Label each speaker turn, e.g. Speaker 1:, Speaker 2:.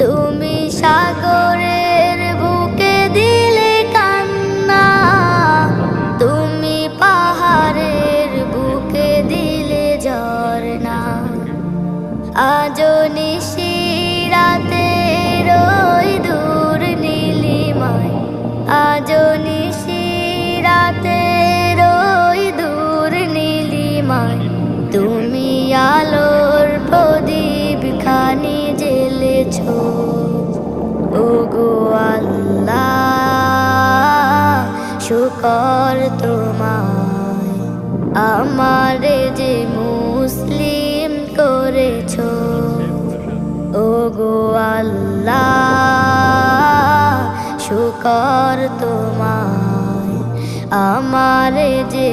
Speaker 1: তুমি সাগরের বুকে দিলে কান্না, তুমি পাহাড়ের বুকে দিলে ঝরনা। আজও নিশি রাতে রই দূর নীলিমায়, আজও নিশি রাতে রই দূর নীলিমায়। তুমি আলোর প্রদীপ খানি জ্বেলেছ, ওগো আল্লাহ শুকর তোমায়, আমারে যে মুসলিম করেছ। ওগো আল্লাহ শুকর তোমায়, আমারে যে